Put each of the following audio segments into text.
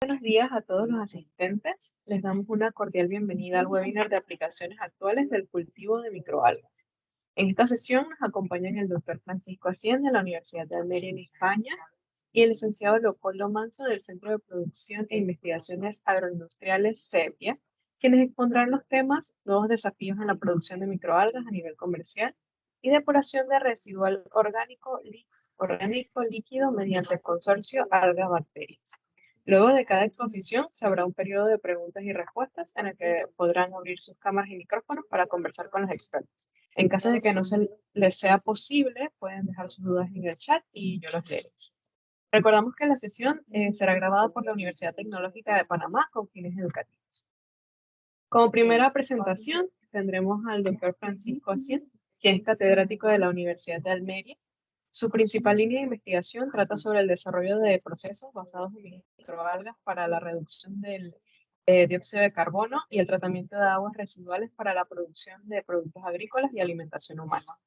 Buenos días a todos los asistentes. Les damos una cordial bienvenida al webinar de aplicaciones actuales del cultivo de microalgas. En esta sesión nos acompañan el doctor Francisco Hacienda de la Universidad de Almería en España y el licenciado Leopoldo Manso del Centro de Producción e Investigaciones Agroindustriales CEPIA, quienes expondrán los temas nuevos desafíos en la producción de microalgas a nivel comercial y depuración de residual orgánico líquido mediante el consorcio alga-bacterias. Luego de cada exposición se habrá un periodo de preguntas y respuestas en el que podrán abrir sus cámaras y micrófonos para conversar con los expertos. En caso de que no se les sea posible, pueden dejar sus dudas en el chat y yo los leeré. Recordamos que la sesión será grabada por la Universidad Tecnológica de Panamá con fines educativos. Como primera presentación tendremos al doctor Francisco Hacienda, quien es catedrático de la Universidad de Almería. Su principal línea de investigación trata sobre el desarrollo de procesos basados en microalgas para la reducción del dióxido de carbono y el tratamiento de aguas residuales para la producción de productos agrícolas y alimentación humana.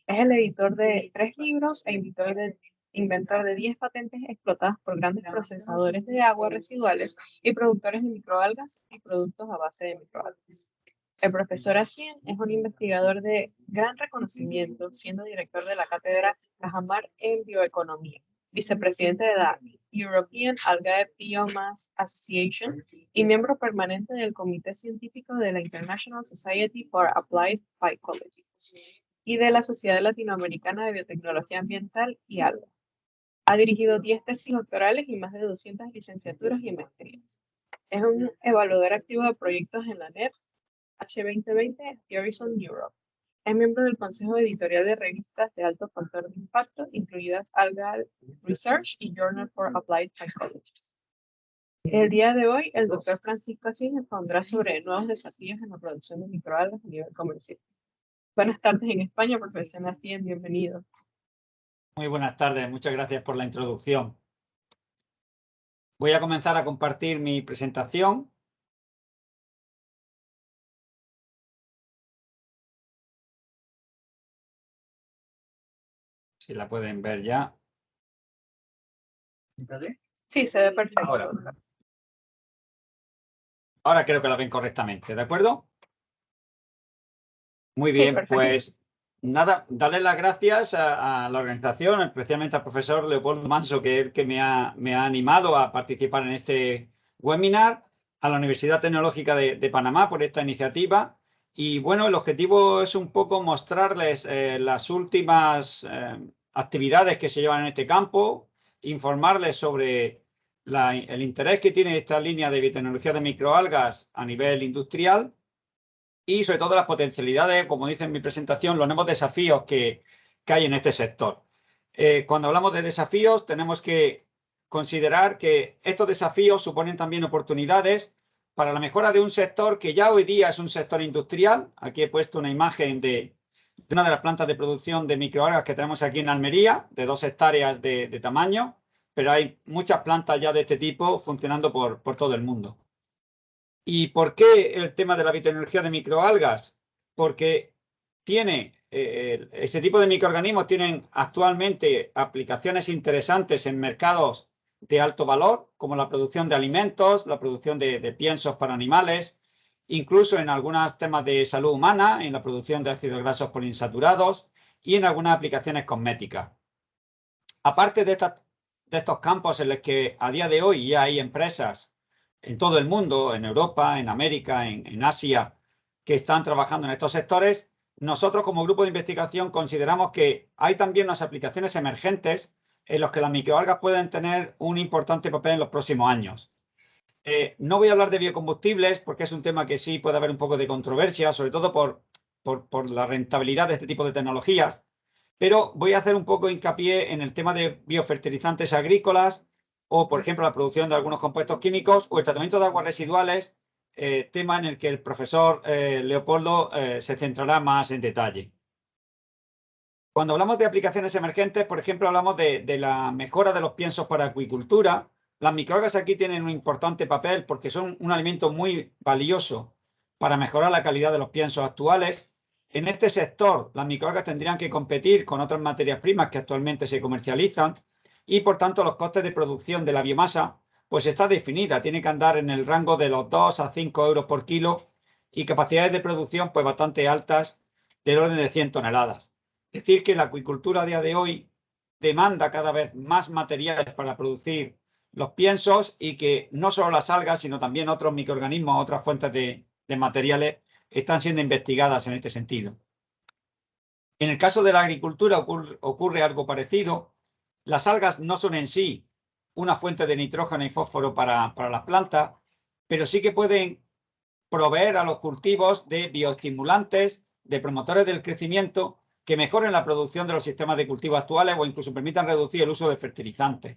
Es el editor de 3 libros e inventor de 10 patentes explotadas por grandes procesadores de aguas residuales y productores de microalgas y productos a base de microalgas. El profesor Hacienda es un investigador de gran reconocimiento, siendo director de la cátedra Cajamar en Bioeconomía, vicepresidente de la European Algae Biomass Association y miembro permanente del Comité Científico de la International Society for Applied Phycology y de la Sociedad Latinoamericana de Biotecnología Ambiental y Alga. Ha dirigido 10 tesis doctorales y más de 200 licenciaturas y maestrías. Es un evaluador activo de proyectos en la NEP H2020 Horizon Europe. Es miembro del consejo editorial de revistas de alto factor de impacto, incluidas Algal Research y Journal for Applied Psychology. El día de hoy, el doctor Francisco Hacienda expondrá sobre nuevos desafíos en la producción de microalgas a nivel comercial. Buenas tardes en España, profesor Hacienda, bienvenido. Muy buenas tardes, muchas gracias por la introducción. Voy a comenzar a compartir mi presentación. Si la pueden ver ya. Sí, se ve perfecto. Ahora creo que la ven correctamente, ¿de acuerdo? Muy bien, sí, pues nada, darle las gracias a la organización, especialmente al profesor Leopoldo Manso, que es el que me ha animado a participar en este webinar, a la Universidad Tecnológica de Panamá por esta iniciativa. Y bueno, el objetivo es un poco mostrarles las últimas actividades que se llevan en este campo, informarles sobre el interés que tiene esta línea de biotecnología de microalgas a nivel industrial y sobre todo las potencialidades, como dice en mi presentación, los nuevos desafíos que hay en este sector. Cuando hablamos de desafíos, tenemos que considerar que estos desafíos suponen también oportunidades para la mejora de un sector que ya hoy día es un sector industrial. Aquí he puesto una imagen de una de las plantas de producción de microalgas que tenemos aquí en Almería, de 2 hectáreas de tamaño, pero hay muchas plantas ya de este tipo funcionando por todo el mundo. ¿Y por qué el tema de la biotecnología de microalgas? Porque este tipo de microorganismos tienen actualmente aplicaciones interesantes en mercados de alto valor, como la producción de alimentos, la producción de piensos para animales, incluso en algunos temas de salud humana, en la producción de ácidos grasos poliinsaturados y en algunas aplicaciones cosméticas. Aparte de estos campos en los que a día de hoy ya hay empresas en todo el mundo, en Europa, en América, en Asia, que están trabajando en estos sectores, nosotros como grupo de investigación consideramos que hay también unas aplicaciones emergentes en las que las microalgas pueden tener un importante papel en los próximos años. No voy a hablar de biocombustibles porque es un tema que sí puede haber un poco de controversia, sobre todo por la rentabilidad de este tipo de tecnologías, pero voy a hacer un poco hincapié en el tema de biofertilizantes agrícolas o, por ejemplo, la producción de algunos compuestos químicos o el tratamiento de aguas residuales, tema en el que el profesor Leopoldo se centrará más en detalle. Cuando hablamos de aplicaciones emergentes, por ejemplo, hablamos de la mejora de los piensos para acuicultura. Las microalgas aquí tienen un importante papel porque son un alimento muy valioso para mejorar la calidad de los piensos actuales. En este sector, las microalgas tendrían que competir con otras materias primas que actualmente se comercializan y, por tanto, los costes de producción de la biomasa pues está definida, tiene que andar en el rango de los 2 a 5 euros por kilo y capacidades de producción pues bastante altas, del orden de 100 toneladas. Es decir, que la acuicultura a día de hoy demanda cada vez más materiales para producir los piensos y que no solo las algas, sino también otros microorganismos, otras fuentes de materiales están siendo investigadas en este sentido. En el caso de la agricultura ocurre algo parecido. Las algas no son en sí una fuente de nitrógeno y fósforo para las plantas, pero sí que pueden proveer a los cultivos de bioestimulantes, de promotores del crecimiento, que mejoren la producción de los sistemas de cultivo actuales o incluso permitan reducir el uso de fertilizantes.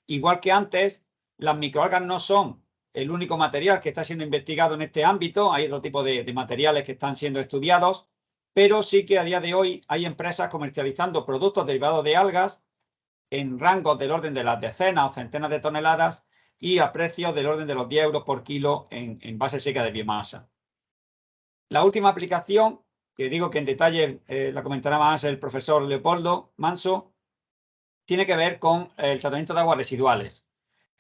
Igual que antes, las microalgas no son el único material que está siendo investigado en este ámbito, hay otro tipo de materiales que están siendo estudiados, pero sí que a día de hoy hay empresas comercializando productos derivados de algas en rangos del orden de las decenas o centenas de toneladas y a precios del orden de los 10 euros por kilo en base seca de biomasa. La última aplicación, que digo que en detalle la comentará más el profesor Leopoldo Manso, tiene que ver con el tratamiento de aguas residuales.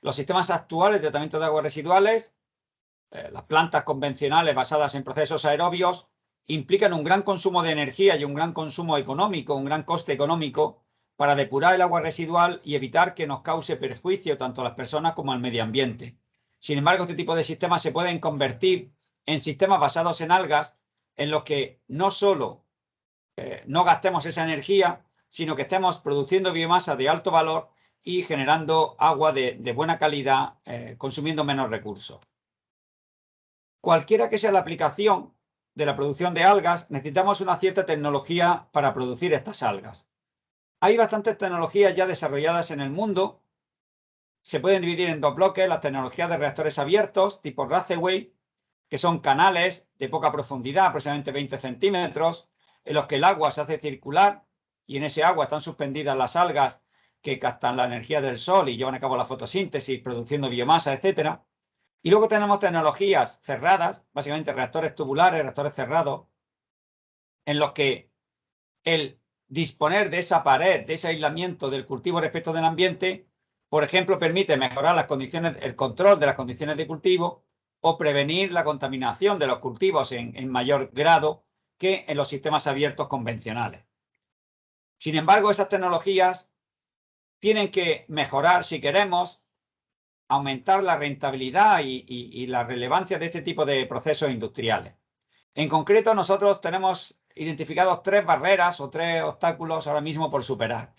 Los sistemas actuales de tratamiento de aguas residuales, las plantas convencionales basadas en procesos aerobios, implican un gran consumo de energía y un gran consumo económico, un gran coste económico para depurar el agua residual y evitar que nos cause perjuicio tanto a las personas como al medio ambiente. Sin embargo, este tipo de sistemas se pueden convertir en sistemas basados en algas en los que no solo no gastemos esa energía, sino que estemos produciendo biomasa de alto valor y generando agua de buena calidad, consumiendo menos recursos. Cualquiera que sea la aplicación de la producción de algas, necesitamos una cierta tecnología para producir estas algas. Hay bastantes tecnologías ya desarrolladas en el mundo. Se pueden dividir en dos bloques: las tecnologías de reactores abiertos tipo Ratheway, que son canales de poca profundidad, aproximadamente 20 centímetros, en los que el agua se hace circular y en ese agua están suspendidas las algas que captan la energía del sol y llevan a cabo la fotosíntesis, produciendo biomasa, etc. Y luego tenemos tecnologías cerradas, básicamente reactores tubulares, reactores cerrados, en los que el disponer de esa pared, de ese aislamiento del cultivo respecto del ambiente, por ejemplo, permite mejorar las condiciones, el control de las condiciones de cultivo o prevenir la contaminación de los cultivos en mayor grado que en los sistemas abiertos convencionales. Sin embargo, esas tecnologías tienen que mejorar si queremos aumentar la rentabilidad y la relevancia de este tipo de procesos industriales. En concreto, nosotros tenemos identificados 3 barreras o 3 obstáculos ahora mismo por superar.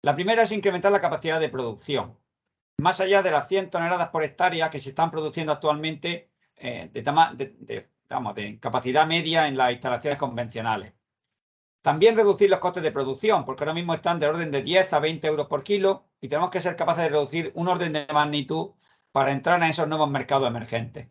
La primera es incrementar la capacidad de producción. Más allá de las 100 toneladas por hectárea que se están produciendo actualmente de capacidad media en las instalaciones convencionales. También reducir los costes de producción, porque ahora mismo están del orden de 10 a 20 euros por kilo y tenemos que ser capaces de reducir un orden de magnitud para entrar en esos nuevos mercados emergentes.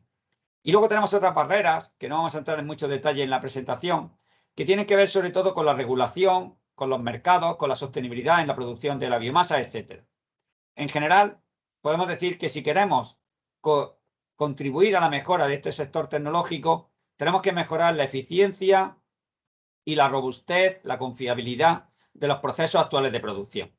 Y luego tenemos otras barreras, que no vamos a entrar en mucho detalle en la presentación, que tienen que ver sobre todo con la regulación, con los mercados, con la sostenibilidad en la producción de la biomasa, etc. En general, podemos decir que si queremos contribuir a la mejora de este sector tecnológico, tenemos que mejorar la eficiencia y la robustez, la confiabilidad de los procesos actuales de producción.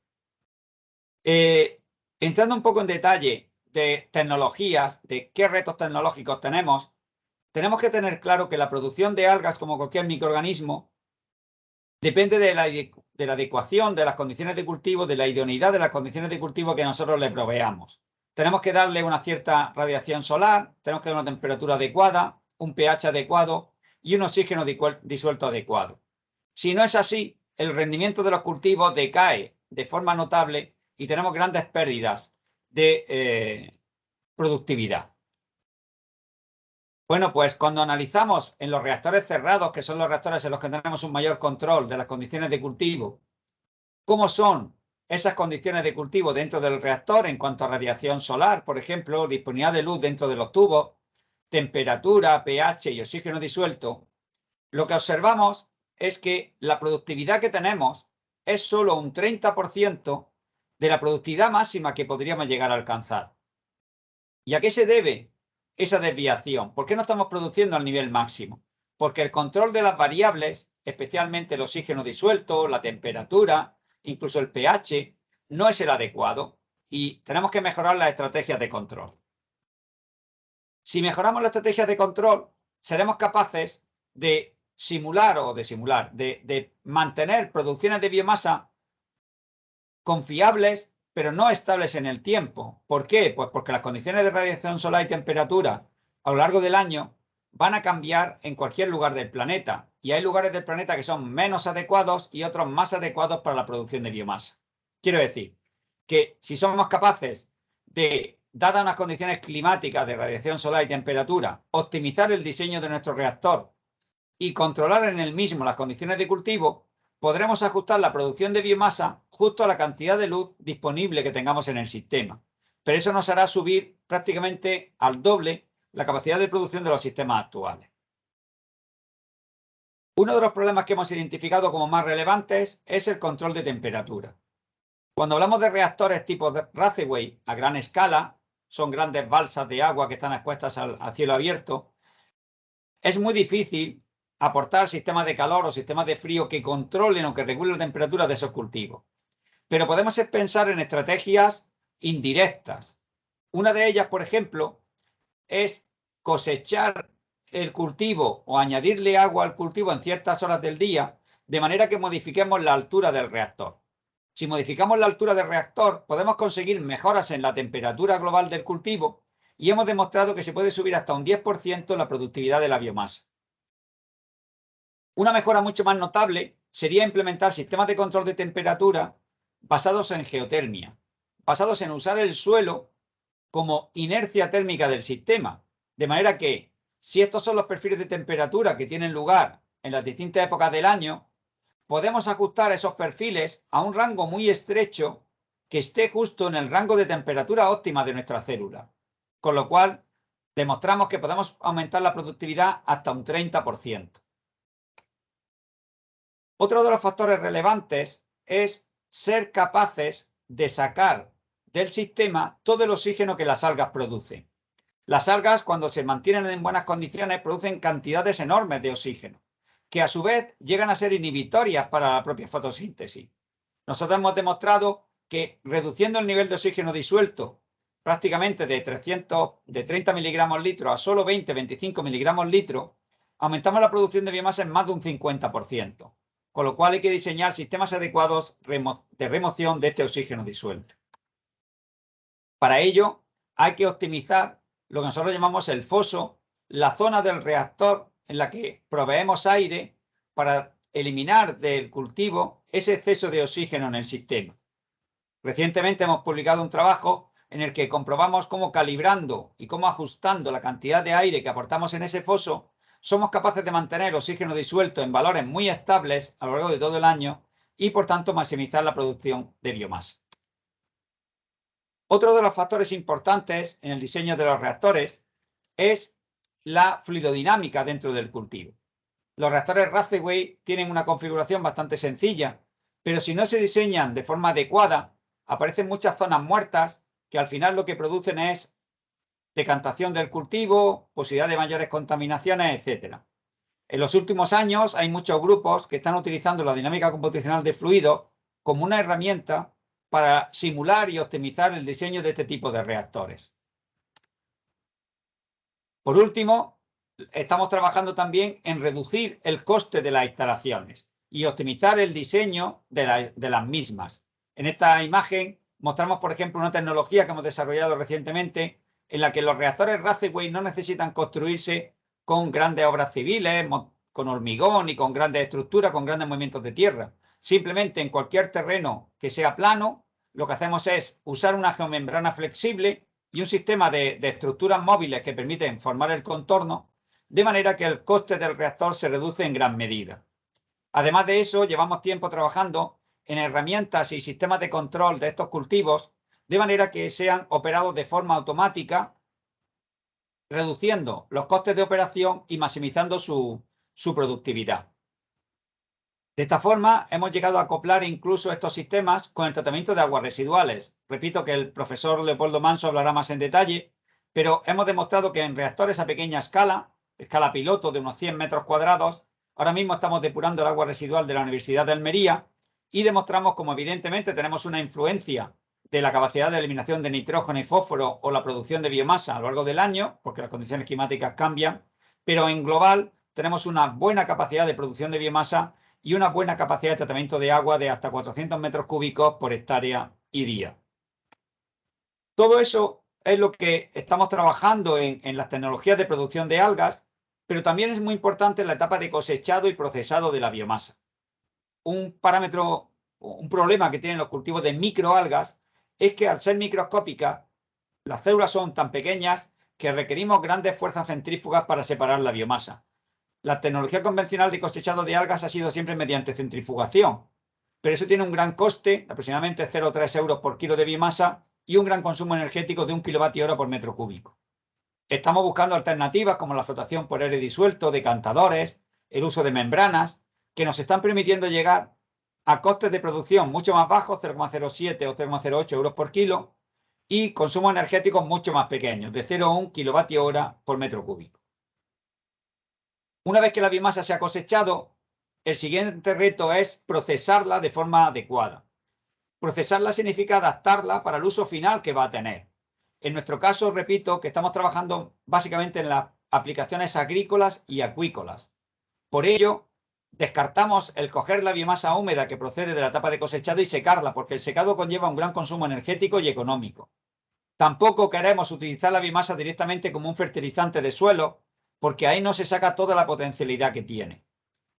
Entrando un poco en detalle de tecnologías, de qué retos tecnológicos tenemos que tener claro que la producción de algas, como cualquier microorganismo, depende de la adecuación de las condiciones de cultivo, de la idoneidad de las condiciones de cultivo que nosotros le proveamos. Tenemos que darle una cierta radiación solar, tenemos que dar una temperatura adecuada, un pH adecuado y un oxígeno disuelto adecuado. Si no es así, el rendimiento de los cultivos decae de forma notable y tenemos grandes pérdidas de productividad. Bueno, pues cuando analizamos en los reactores cerrados, que son los reactores en los que tenemos un mayor control de las condiciones de cultivo, cómo son esas condiciones de cultivo dentro del reactor en cuanto a radiación solar, por ejemplo, disponibilidad de luz dentro de los tubos, temperatura, pH y oxígeno disuelto, lo que observamos es que la productividad que tenemos es solo un 30% de la productividad máxima que podríamos llegar a alcanzar. ¿Y a qué se debe esa desviación? ¿Por qué no estamos produciendo al nivel máximo? Porque el control de las variables, especialmente el oxígeno disuelto, la temperatura, incluso el pH, no es el adecuado. y tenemos que mejorar las estrategias de control. Si mejoramos las estrategias de control, seremos capaces de de mantener producciones de biomasa confiables, pero no estables en el tiempo. ¿Por qué? Pues porque las condiciones de radiación solar y temperatura a lo largo del año van a cambiar en cualquier lugar del planeta. Y hay lugares del planeta que son menos adecuados y otros más adecuados para la producción de biomasa. Quiero decir que si somos capaces de, dadas unas condiciones climáticas de radiación solar y temperatura, optimizar el diseño de nuestro reactor y controlar en el mismo las condiciones de cultivo, podremos ajustar la producción de biomasa justo a la cantidad de luz disponible que tengamos en el sistema. Pero eso nos hará subir prácticamente al doble la capacidad de producción de los sistemas actuales. Uno de los problemas que hemos identificado como más relevantes es el control de temperatura. Cuando hablamos de reactores tipo Raceway a gran escala, son grandes balsas de agua que están expuestas al cielo abierto, es muy difícil aportar sistemas de calor o sistemas de frío que controlen o que regulen la temperatura de esos cultivos. Pero podemos pensar en estrategias indirectas. Una de ellas, por ejemplo, es cosechar el cultivo o añadirle agua al cultivo en ciertas horas del día, de manera que modifiquemos la altura del reactor. Si modificamos la altura del reactor, podemos conseguir mejoras en la temperatura global del cultivo y hemos demostrado que se puede subir hasta un 10% la productividad de la biomasa. Una mejora mucho más notable sería implementar sistemas de control de temperatura basados en geotermia, basados en usar el suelo como inercia térmica del sistema, de manera que si estos son los perfiles de temperatura que tienen lugar en las distintas épocas del año, podemos ajustar esos perfiles a un rango muy estrecho que esté justo en el rango de temperatura óptima de nuestra célula, con lo cual demostramos que podemos aumentar la productividad hasta un 30%. Otro de los factores relevantes es ser capaces de sacar del sistema todo el oxígeno que las algas producen. Las algas, cuando se mantienen en buenas condiciones, producen cantidades enormes de oxígeno, que a su vez llegan a ser inhibitorias para la propia fotosíntesis. Nosotros hemos demostrado que reduciendo el nivel de oxígeno disuelto prácticamente de 30 miligramos litro a solo 20-25 miligramos litro, aumentamos la producción de biomasa en más de un 50%. Con lo cual hay que diseñar sistemas adecuados de remoción de este oxígeno disuelto. Para ello hay que optimizar lo que nosotros llamamos el foso, la zona del reactor en la que proveemos aire para eliminar del cultivo ese exceso de oxígeno en el sistema. Recientemente hemos publicado un trabajo en el que comprobamos cómo calibrando y cómo ajustando la cantidad de aire que aportamos en ese foso, somos capaces de mantener oxígeno disuelto en valores muy estables a lo largo de todo el año y, por tanto, maximizar la producción de biomasa. Otro de los factores importantes en el diseño de los reactores es la fluidodinámica dentro del cultivo. Los reactores Raceway tienen una configuración bastante sencilla, pero si no se diseñan de forma adecuada, aparecen muchas zonas muertas que al final lo que producen es decantación del cultivo, posibilidad de mayores contaminaciones, etc. En los últimos años hay muchos grupos que están utilizando la dinámica computacional de fluidos como una herramienta para simular y optimizar el diseño de este tipo de reactores. Por último, estamos trabajando también en reducir el coste de las instalaciones y optimizar el diseño de las mismas. En esta imagen mostramos, por ejemplo, una tecnología que hemos desarrollado recientemente en la que los reactores Raceway no necesitan construirse con grandes obras civiles, con hormigón y con grandes estructuras, con grandes movimientos de tierra. Simplemente en cualquier terreno que sea plano, lo que hacemos es usar una geomembrana flexible y un sistema de estructuras móviles que permiten formar el contorno, de manera que el coste del reactor se reduce en gran medida. Además de eso, llevamos tiempo trabajando en herramientas y sistemas de control de estos cultivos, de manera que sean operados de forma automática, reduciendo los costes de operación y maximizando su productividad. De esta forma, hemos llegado a acoplar incluso estos sistemas con el tratamiento de aguas residuales. Repito que el profesor Leopoldo Manso hablará más en detalle, pero hemos demostrado que en reactores a pequeña escala piloto de unos 100 metros cuadrados, ahora mismo estamos depurando el agua residual de la Universidad de Almería y demostramos cómo evidentemente tenemos una influencia de la capacidad de eliminación de nitrógeno y fósforo o la producción de biomasa a lo largo del año, porque las condiciones climáticas cambian, pero en global tenemos una buena capacidad de producción de biomasa y una buena capacidad de tratamiento de agua de hasta 400 metros cúbicos por hectárea y día. Todo eso es lo que estamos trabajando en las tecnologías de producción de algas, pero también es muy importante la etapa de cosechado y procesado de la biomasa. Un parámetro, un problema que tienen los cultivos de microalgas es que al ser microscópicas, las células son tan pequeñas que requerimos grandes fuerzas centrífugas para separar la biomasa. La tecnología convencional de cosechado de algas ha sido siempre mediante centrifugación, pero eso tiene un gran coste, aproximadamente 0,3 euros por kilo de biomasa, y un gran consumo energético de 1 kWh por metro cúbico. Estamos buscando alternativas como la flotación por aire disuelto, decantadores, el uso de membranas, que nos están permitiendo llegar a costes de producción mucho más bajos, 0,07 o 0,08 euros por kilo, y consumos energéticos mucho más pequeños, de 0,1 kWh por metro cúbico. Una vez que la biomasa se ha cosechado, el siguiente reto es procesarla de forma adecuada. Procesarla significa adaptarla para el uso final que va a tener. En nuestro caso, repito, que estamos trabajando básicamente en las aplicaciones agrícolas y acuícolas. Por ello, descartamos el coger la biomasa húmeda que procede de la etapa de cosechado y secarla, porque el secado conlleva un gran consumo energético y económico. Tampoco queremos utilizar la biomasa directamente como un fertilizante de suelo, porque ahí no se saca toda la potencialidad que tiene.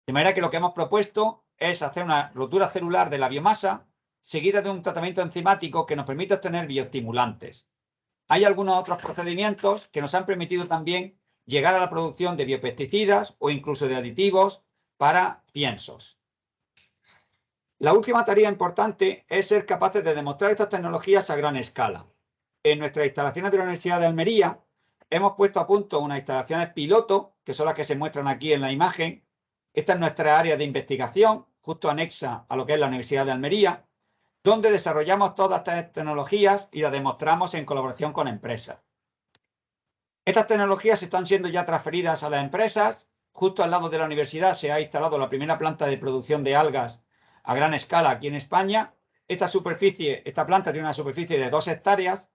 De manera que lo que hemos propuesto es hacer una rotura celular de la biomasa seguida de un tratamiento enzimático que nos permite obtener bioestimulantes. Hay algunos otros procedimientos que nos han permitido también llegar a la producción de biopesticidas o incluso de aditivos para piensos. La última tarea importante es ser capaces de demostrar estas tecnologías a gran escala. En nuestras instalaciones de la Universidad de Almería hemos puesto a punto unas instalaciones piloto, que son las que se muestran aquí en la imagen. Esta es nuestra área de investigación, justo anexa a lo que es la Universidad de Almería, donde desarrollamos todas estas tecnologías y las demostramos en colaboración con empresas. Estas tecnologías están siendo ya transferidas a las empresas. Justo al lado de la universidad se ha instalado la primera planta de producción de algas a gran escala aquí en España. Esta planta tiene una superficie de 2 hectáreas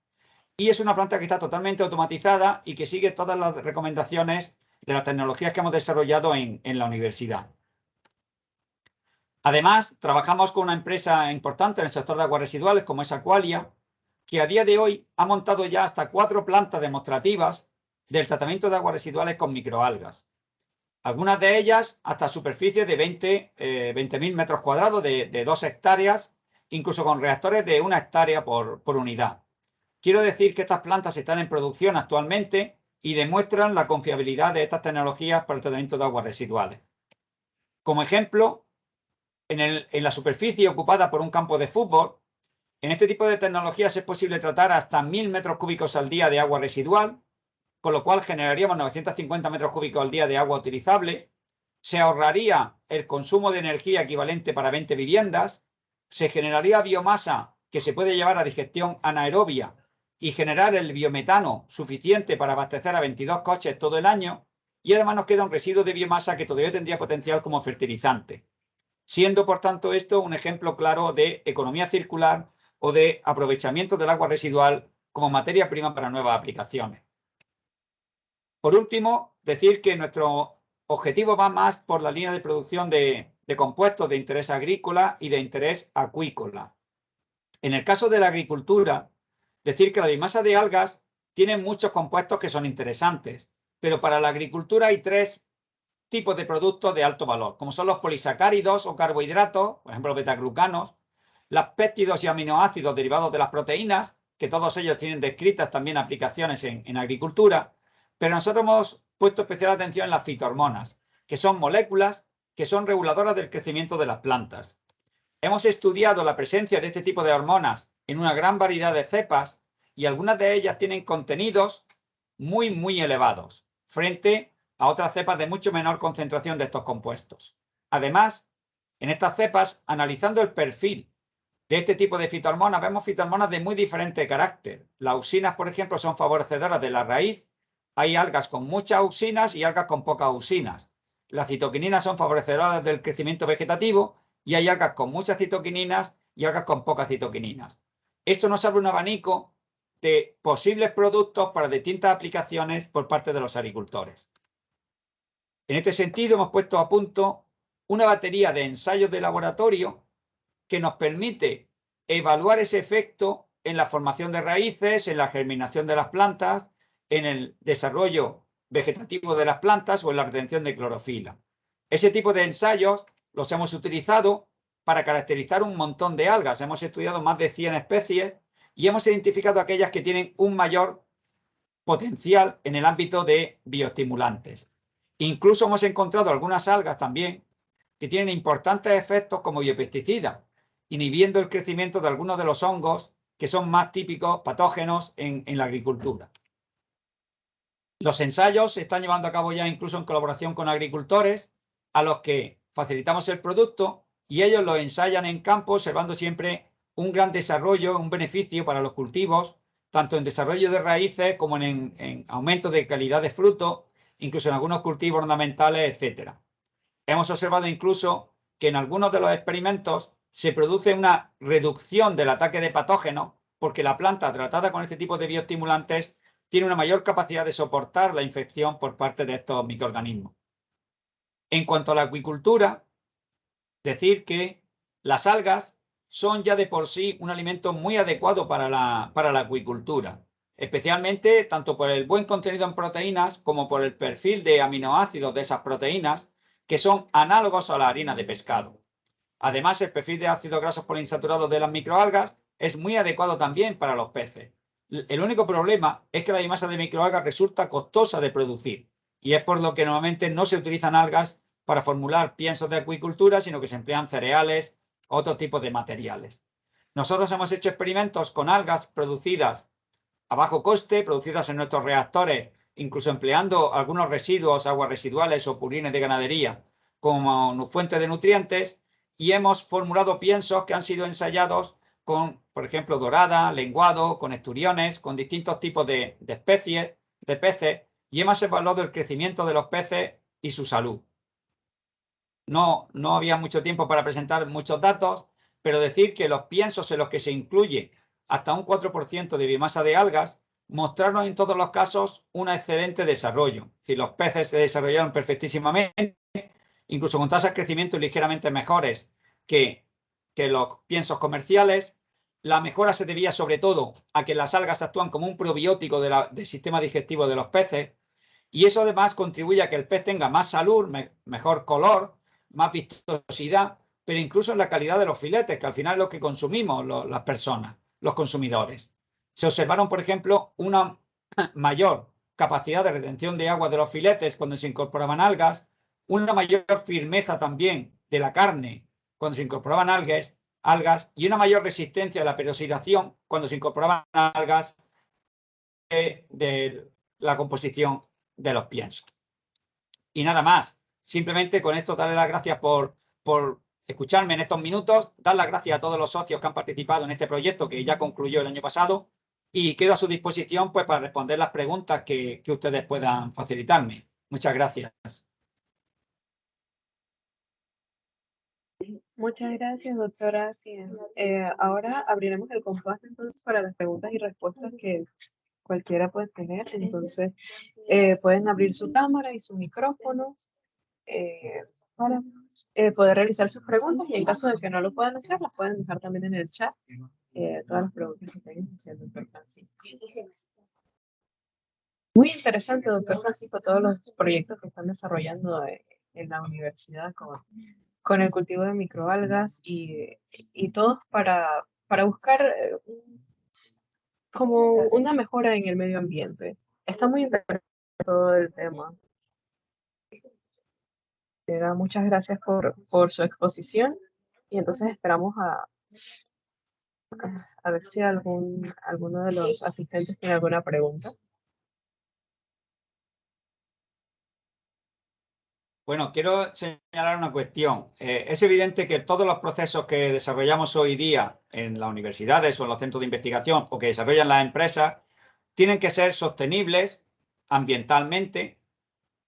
y es una planta que está totalmente automatizada y que sigue todas las recomendaciones de las tecnologías que hemos desarrollado en la universidad. Además, trabajamos con una empresa importante en el sector de aguas residuales como es Aqualia, que a día de hoy ha montado ya hasta 4 plantas demostrativas del tratamiento de aguas residuales con microalgas. Algunas de ellas hasta superficie de 20.000 metros cuadrados de 2 hectáreas, incluso con reactores de 1 hectárea por unidad. Quiero decir que estas plantas están en producción actualmente y demuestran la confiabilidad de estas tecnologías para el tratamiento de aguas residuales. Como ejemplo, en la superficie ocupada por un campo de fútbol, en este tipo de tecnologías es posible tratar hasta 1.000 metros cúbicos al día de agua residual, con lo cual generaríamos 950 metros cúbicos al día de agua utilizable, se ahorraría el consumo de energía equivalente para 20 viviendas, se generaría biomasa que se puede llevar a digestión anaerobia y generar el biometano suficiente para abastecer a 22 coches todo el año, y además nos queda un residuo de biomasa que todavía tendría potencial como fertilizante, siendo por tanto esto un ejemplo claro de economía circular o de aprovechamiento del agua residual como materia prima para nuevas aplicaciones. Por último, decir que nuestro objetivo va más por la línea de producción de compuestos de interés agrícola y de interés acuícola. En el caso de la agricultura, decir que la biomasa de algas tiene muchos compuestos que son interesantes, pero para la agricultura hay 3 tipos de productos de alto valor, como son los polisacáridos o carbohidratos, por ejemplo, los betaglucanos, los péptidos y aminoácidos derivados de las proteínas, que todos ellos tienen descritas también aplicaciones en agricultura, pero nosotros hemos puesto especial atención en las fitohormonas, que son moléculas que son reguladoras del crecimiento de las plantas. Hemos estudiado la presencia de este tipo de hormonas en una gran variedad de cepas y algunas de ellas tienen contenidos muy elevados frente a otras cepas de mucho menor concentración de estos compuestos. Además, en estas cepas, analizando el perfil de este tipo de fitohormonas, vemos fitohormonas de muy diferente carácter. Las auxinas, por ejemplo, son favorecedoras de la raíz. Hay algas con muchas auxinas y algas con pocas auxinas. Las citoquininas son favorecedoras del crecimiento vegetativo y hay algas con muchas citoquininas y algas con pocas citoquininas. esto nos abre un abanico de posibles productos para distintas aplicaciones por parte de los agricultores. En este sentido, hemos puesto a punto una batería de ensayos de laboratorio que nos permite evaluar ese efecto en la formación de raíces, en la germinación de las plantas, en el desarrollo vegetativo de las plantas o en la retención de clorofila. Ese tipo de ensayos los hemos utilizado para caracterizar un montón de algas. Hemos estudiado más de 100 especies y hemos identificado aquellas que tienen un mayor potencial en el ámbito de bioestimulantes. Incluso hemos encontrado algunas algas también que tienen importantes efectos como biopesticidas, inhibiendo el crecimiento de algunos de los hongos que son más típicos patógenos en la agricultura. Los ensayos se están llevando a cabo ya incluso en colaboración con agricultores a los que facilitamos el producto y ellos lo ensayan en campo, observando siempre un gran desarrollo, un beneficio para los cultivos, tanto en desarrollo de raíces como en aumento de calidad de fruto, incluso en algunos cultivos ornamentales, etc. Hemos observado incluso que en algunos de los experimentos se produce una reducción del ataque de patógenos porque la planta tratada con este tipo de bioestimulantes tiene una mayor capacidad de soportar la infección por parte de estos microorganismos. En cuanto a la acuicultura, decir que las algas son ya de por sí un alimento muy adecuado para la acuicultura, especialmente tanto por el buen contenido en proteínas como por el perfil de aminoácidos de esas proteínas, que son análogos a la harina de pescado. Además, el perfil de ácidos grasos poliinsaturados de las microalgas es muy adecuado también para los peces. El único problema es que la biomasa de microalgas resulta costosa de producir y es por lo que normalmente no se utilizan algas para formular piensos de acuicultura, sino que se emplean cereales, otro tipo de materiales. Nosotros hemos hecho experimentos con algas producidas a bajo coste, producidas en nuestros reactores, incluso empleando algunos residuos, aguas residuales o purines de ganadería como fuente de nutrientes, y hemos formulado piensos que han sido ensayados con, por ejemplo, dorada, lenguado, con esturiones, con distintos tipos de especies de peces, y hemos evaluado el crecimiento de los peces y su salud. No había mucho tiempo para presentar muchos datos, pero decir que los piensos en los que se incluye hasta un 4% de biomasa de algas mostraron en todos los casos un excelente desarrollo. Es decir, los peces se desarrollaron perfectísimamente, incluso con tasas de crecimiento ligeramente mejores que los piensos comerciales. La mejora se debía sobre todo a que las algas actúan como un probiótico del sistema digestivo de los peces, y eso además contribuye a que el pez tenga más salud, mejor color, más vistosidad, pero incluso en la calidad de los filetes, que al final es lo que consumimos las personas, los consumidores. Se observaron, por ejemplo, una mayor capacidad de retención de agua de los filetes cuando se incorporaban algas, una mayor firmeza también de la carne cuando se incorporaban algas y una mayor resistencia a la peroxidación cuando se incorporaban algas de la composición de los piensos. Y nada más. Simplemente con esto darle las gracias por escucharme en estos minutos, dar las gracias a todos los socios que han participado en este proyecto que ya concluyó el año pasado y quedo a su disposición pues para responder las preguntas que ustedes puedan facilitarme. Muchas gracias. Muchas gracias, doctora Cien. Ahora abriremos el compás entonces para las preguntas y respuestas que cualquiera puede tener. Entonces, pueden abrir su cámara y su micrófono para poder realizar sus preguntas y en caso de que no lo puedan hacer, las pueden dejar también en el chat. Todas las preguntas que tengan hacia el doctor Francisco. Muy interesante, doctor Francisco, todos los proyectos que están desarrollando en la universidad con el cultivo de microalgas y todos para buscar como una mejora en el medio ambiente. Está muy interesante todo el tema. Muchas gracias por su exposición y entonces esperamos a ver si alguno de los asistentes tiene alguna pregunta. Bueno, quiero señalar una cuestión. Es evidente que todos los procesos que desarrollamos hoy día en las universidades o en los centros de investigación o que desarrollan las empresas tienen que ser sostenibles ambientalmente,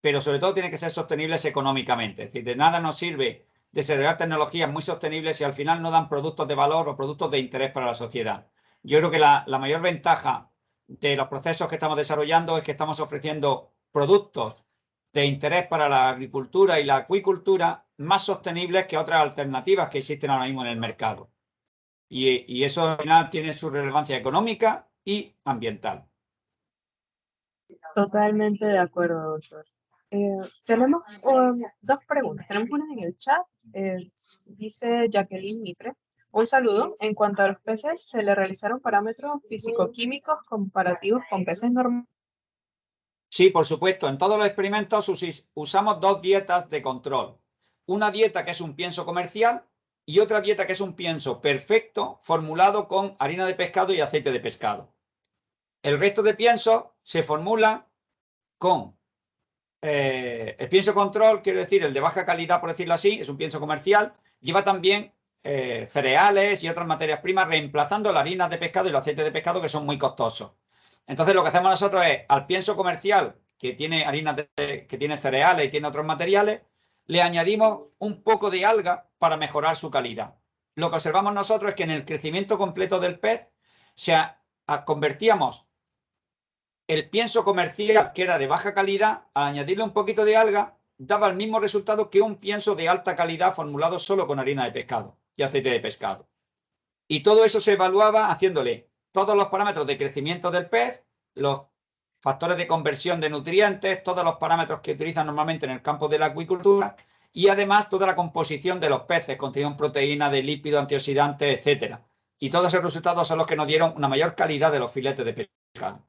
pero sobre todo tienen que ser sostenibles económicamente. Es decir, de nada nos sirve desarrollar tecnologías muy sostenibles si al final no dan productos de valor o productos de interés para la sociedad. Yo creo que la mayor ventaja de los procesos que estamos desarrollando es que estamos ofreciendo productos de interés para la agricultura y la acuicultura más sostenibles que otras alternativas que existen ahora mismo en el mercado. Y eso al final tiene su relevancia económica y ambiental. Totalmente de acuerdo, doctor. Tenemos dos preguntas. Tenemos una en el chat. Dice Jacqueline Mitre. Un saludo. En cuanto a los peces, ¿se le realizaron parámetros físico-químicos comparativos con peces normales? Sí, por supuesto. En todos los experimentos usamos dos dietas de control. Una dieta que es un pienso comercial y otra dieta que es un pienso perfecto formulado con harina de pescado y aceite de pescado. El resto de piensos se formula con el pienso control, quiero decir, el de baja calidad, por decirlo así, es un pienso comercial, lleva también cereales y otras materias primas reemplazando la harina de pescado y los aceites de pescado que son muy costosos. Entonces lo que hacemos nosotros es al pienso comercial que tiene que tiene cereales y tiene otros materiales, le añadimos un poco de alga para mejorar su calidad. Lo que observamos nosotros es que en el crecimiento completo del pez convertíamos el pienso comercial, que era de baja calidad, al añadirle un poquito de alga, daba el mismo resultado que un pienso de alta calidad formulado solo con harina de pescado y aceite de pescado. Y todo eso se evaluaba haciéndole todos los parámetros de crecimiento del pez, los factores de conversión de nutrientes, todos los parámetros que utilizan normalmente en el campo de la acuicultura y además toda la composición de los peces, contenido en proteína, de lípidos, antioxidantes, etcétera. Y todos esos resultados son los que nos dieron una mayor calidad de los filetes de pescado.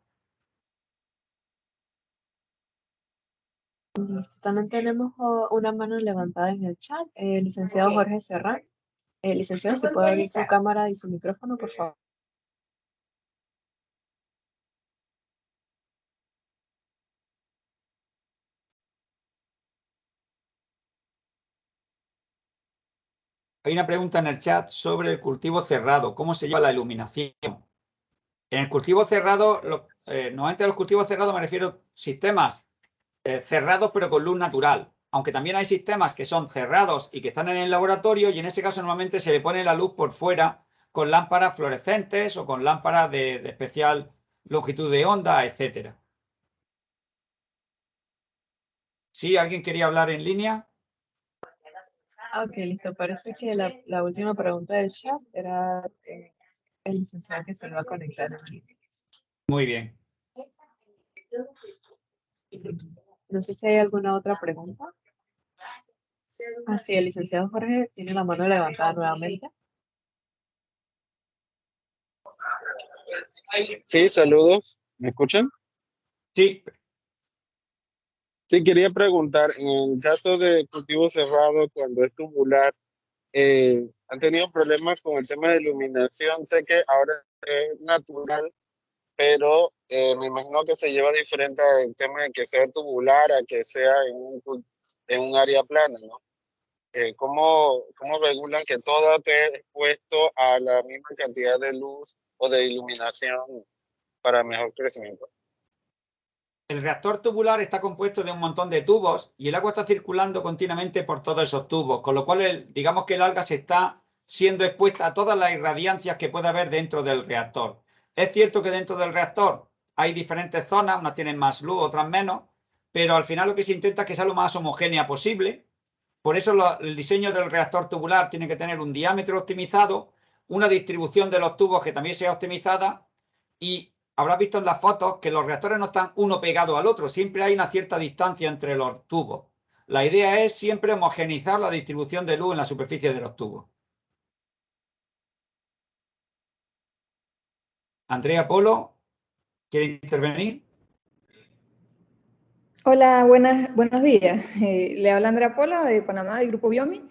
También tenemos una mano levantada en el chat. El licenciado Jorge Serrán. Licenciado, si puede abrir su cámara y su micrófono, por favor. Hay una pregunta en el chat sobre el cultivo cerrado. ¿Cómo se lleva la iluminación? En el cultivo cerrado, normalmente a los cultivos cerrados me refiero a sistemas cerrados pero con luz natural. Aunque también hay sistemas que son cerrados y que están en el laboratorio y en ese caso normalmente se le pone la luz por fuera con lámparas fluorescentes o con lámparas de especial longitud de onda, etcétera. ¿Sí? ¿Alguien quería hablar en línea? Ok, listo. Parece que la última pregunta del chat era el licenciado que se lo va a conectar aquí. Muy bien. No sé si hay alguna otra pregunta. Sí, el licenciado Jorge tiene la mano levantada nuevamente. Sí, saludos. ¿Me escuchan? Sí. Sí, quería preguntar, en el caso de cultivo cerrado, cuando es tubular, ¿han tenido problemas con el tema de iluminación? Sé que ahora es natural, pero me imagino que se lleva diferente al tema de que sea tubular a que sea en un área plana, ¿no? ¿Cómo regulan que todo esté expuesto a la misma cantidad de luz o de iluminación para mejor crecimiento? El reactor tubular está compuesto de un montón de tubos y el agua está circulando continuamente por todos esos tubos, con lo cual digamos que el alga se está siendo expuesta a todas las irradiancias que puede haber dentro del reactor. Es cierto que dentro del reactor hay diferentes zonas, unas tienen más luz, otras menos, pero al final lo que se intenta es que sea lo más homogénea posible. Por eso el diseño del reactor tubular tiene que tener un diámetro optimizado, una distribución de los tubos que también sea optimizada y habrás visto en las fotos que los reactores no están uno pegado al otro, siempre hay una cierta distancia entre los tubos. La idea es siempre homogeneizar la distribución de luz en la superficie de los tubos. Andrea Polo, ¿quiere intervenir? Hola, buenos días. Le habla Andrea Pola de Panamá, del Grupo Biomi.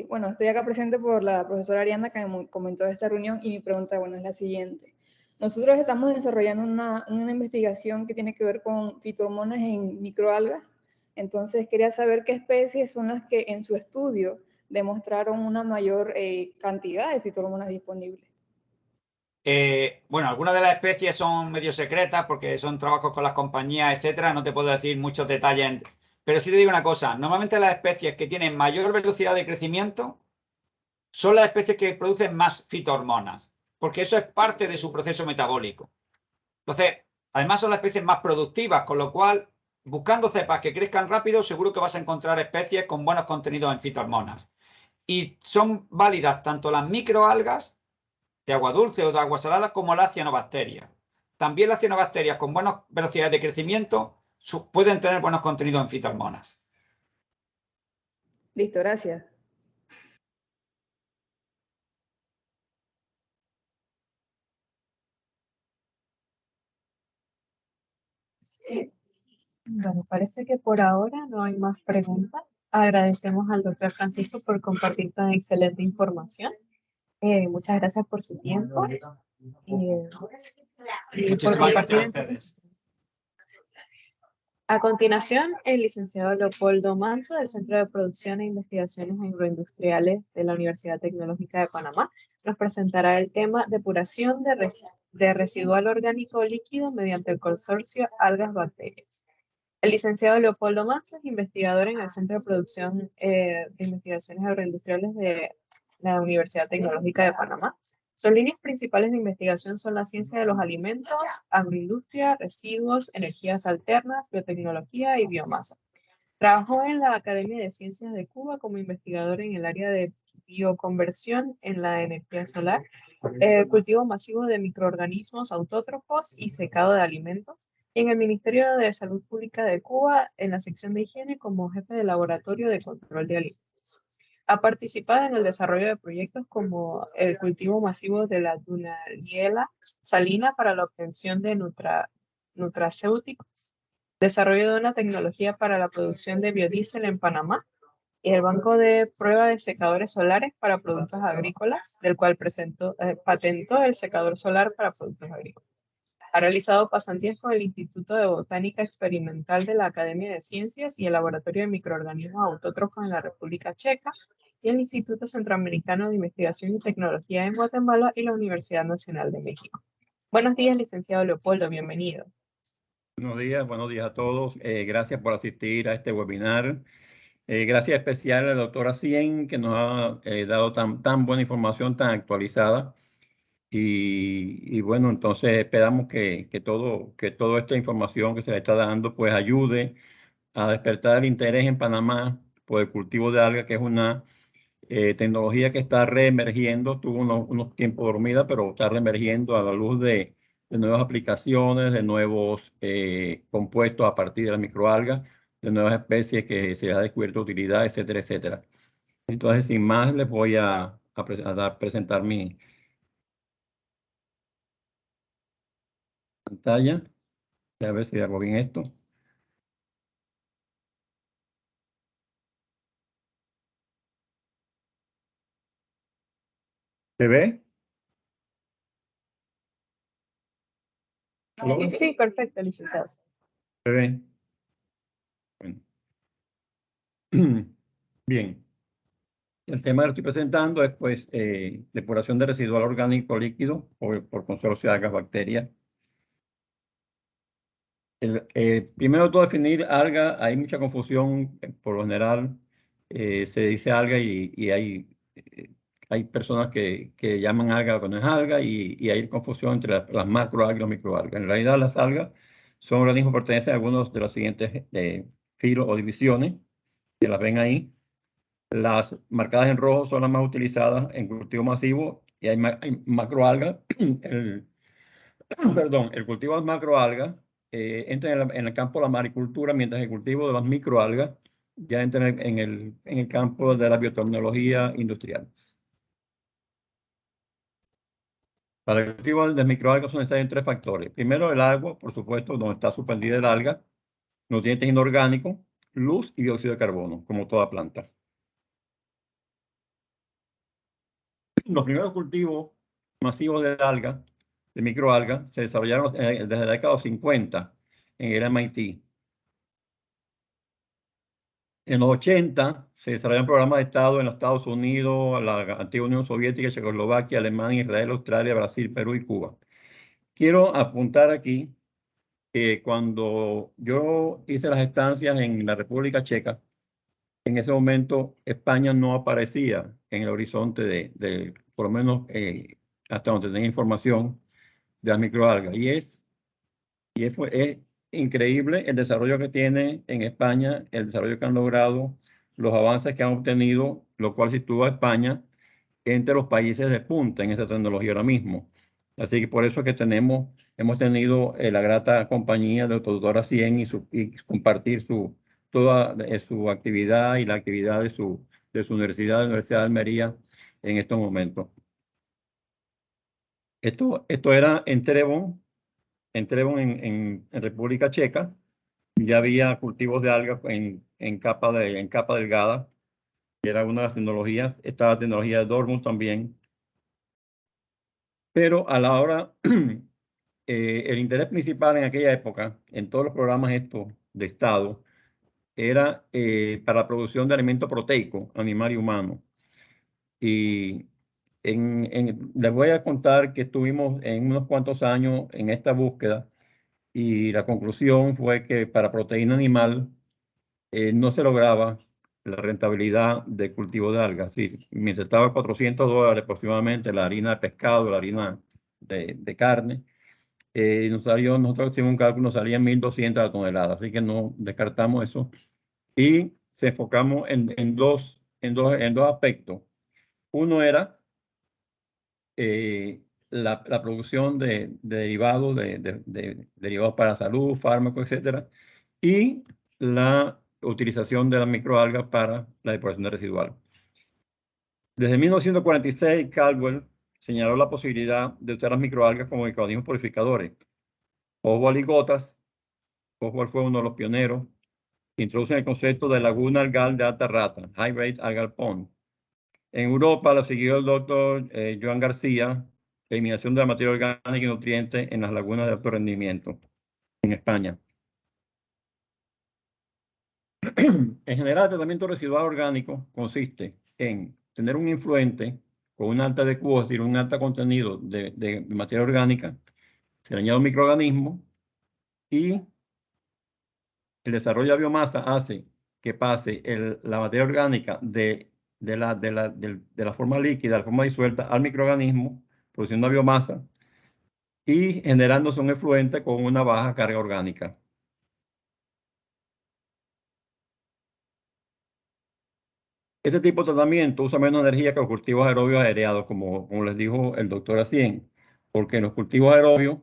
Bueno, estoy acá presente por la profesora Arianda que me comentó de esta reunión y mi pregunta, bueno, es la siguiente. Nosotros estamos desarrollando una investigación que tiene que ver con fitohormonas en microalgas. Entonces, quería saber qué especies son las que en su estudio demostraron una mayor cantidad de fitohormonas disponibles. Bueno, algunas de las especies son medio secretas porque son trabajos con las compañías, etcétera. No te puedo decir muchos detalles, pero sí te digo una cosa. Normalmente las especies que tienen mayor velocidad de crecimiento son las especies que producen más fitohormonas. porque eso es parte de su proceso metabólico. Entonces, además son las especies más productivas, con lo cual, buscando cepas que crezcan rápido, seguro que vas a encontrar especies con buenos contenidos en fitohormonas. Y son válidas tanto las microalgas de agua dulce o de agua salada como las cianobacterias. También las cianobacterias con buenas velocidades de crecimiento pueden tener buenos contenidos en fitohormonas. Listo, gracias. Bueno, parece que por ahora no hay más preguntas. Agradecemos al doctor Francisco por compartir tan excelente información. Muchas gracias por su tiempo y por compartir. A continuación, el licenciado Leopoldo Manso, del Centro de Producción e Investigaciones Agroindustriales de la Universidad Tecnológica de Panamá, nos presentará el tema depuración de residual orgánico líquido mediante el consorcio Algas-Bacterias. El licenciado Leopoldo Manso es investigador en el Centro de Producción de Investigaciones Agroindustriales de la Universidad Tecnológica de Panamá. Sus líneas principales de investigación son la ciencia de los alimentos, agroindustria, residuos, energías alternas, biotecnología y biomasa. Trabajó en la Academia de Ciencias de Cuba como investigador en el área de bioconversión en la energía solar, cultivo masivo de microorganismos autótrofos y secado de alimentos. Y en el Ministerio de Salud Pública de Cuba, en la sección de higiene, como jefe de laboratorio de control de alimentos. Ha participado en el desarrollo de proyectos como el cultivo masivo de la Dunaliella salina para la obtención de nutracéuticos, desarrollo de una tecnología para la producción de biodiesel en Panamá y el banco de prueba de secadores solares para productos agrícolas, del cual patentó el secador solar para productos agrícolas. Ha realizado pasantías con el Instituto de Botánica Experimental de la Academia de Ciencias y el Laboratorio de Microorganismos Autótrofos en la República Checa y el Instituto Centroamericano de Investigación y Tecnología en Guatemala y la Universidad Nacional de México. Buenos días, licenciado Leopoldo, bienvenido. Buenos días a todos. Gracias por asistir a este webinar. Gracias especial a la doctora Cien, que nos ha dado tan buena información, tan actualizada. Y bueno, entonces esperamos que toda esta información que se le está dando pues ayude a despertar el interés en Panamá por el cultivo de algas, que es una tecnología que está reemergiendo. Tuvo unos tiempos dormida, pero está reemergiendo a la luz de nuevas aplicaciones, de nuevos compuestos a partir de las microalgas, de nuevas especies que se les ha descubierto utilidad, etcétera, etcétera. Entonces, sin más, les voy a presentar mi pantalla. A ver si hago bien esto. ¿Se ve? ¿Aló? Sí, perfecto, licenciado. ¿Se ve? Bueno. Bien. El tema que estoy presentando es pues depuración de residual orgánico líquido por consorcio de algas bacterias. Primero todo definir alga, hay mucha confusión, por lo general se dice alga y hay personas que llaman alga cuando es alga y hay confusión entre las macroalgas y las microalgas. En realidad las algas son organismos que pertenecen a algunos de los siguientes filos o divisiones, que las ven ahí. Las marcadas en rojo son las más utilizadas en cultivo masivo y hay macroalgas. El cultivo de macroalgas entra en el campo de la maricultura, mientras el cultivo de las microalgas ya entra en el campo de la biotecnología industrial. Para el cultivo de microalgas son necesarios 3 factores. Primero, el agua, por supuesto, donde está suspendida el alga, nutrientes inorgánicos, luz y dióxido de carbono, como toda planta. Los primeros cultivos masivos de algas, de microalgas, se desarrollaron desde la década de los 50 en el MIT. En los 80 se desarrollaron programas de Estado en los Estados Unidos, la antigua Unión Soviética, Checoslovaquia, Alemania, Israel, Australia, Brasil, Perú y Cuba. Quiero apuntar aquí que cuando yo hice las estancias en la República Checa, en ese momento España no aparecía en el horizonte por lo menos hasta donde tenía información de las microalgas. Es increíble el desarrollo que tiene en España, el desarrollo que han logrado, los avances que han obtenido, lo cual sitúa a España entre los países de punta en esa tecnología ahora mismo. Así que por eso es que hemos tenido la grata compañía de Doctora Cien y compartir toda su actividad y la actividad de su universidad, la Universidad de Almería, en estos momentos. Esto era en Trebon, en República Checa. Ya había cultivos de algas en capa delgada, que era una de las tecnologías. Estaba la tecnología de Dortmund también. Pero a la hora, el interés principal en aquella época, en todos los programas estos de Estado, era para la producción de alimento proteico, animal y humano. Y les voy a contar que estuvimos en unos cuantos años en esta búsqueda y la conclusión fue que para proteína animal no se lograba la rentabilidad de cultivo de algas. Sí, mientras estaba a $400 aproximadamente la harina de pescado, la harina de carne, nosotros hicimos un cálculo, nos salían 1.200 la tonelada, así que no descartamos eso y se enfocamos en dos aspectos. Uno era la producción de derivados, derivados para salud, fármacos, etcétera, y la utilización de las microalgas para la depuración de residual. Desde 1946, Caldwell señaló la posibilidad de usar las microalgas como microorganismos purificadores. Oswald y Gotas, Oswald fue uno de los pioneros, introducen el concepto de laguna algal de alta rata, High Rate Algal Pond. En Europa lo siguió el doctor Joan García, eliminación de la materia orgánica y nutrientes en las lagunas de alto rendimiento en España. En general, el tratamiento residual orgánico consiste en tener un influente con un alta de Q, es decir, un alto contenido de materia orgánica, se le añade un microorganismo y el desarrollo de biomasa hace que pase la materia orgánica de la forma líquida a la forma disuelta al microorganismo, produciendo biomasa y generándose un efluente con una baja carga orgánica. Este tipo de tratamiento usa menos energía que los cultivos aerobios aereados, como les dijo el doctor Acien, porque en los cultivos aerobios,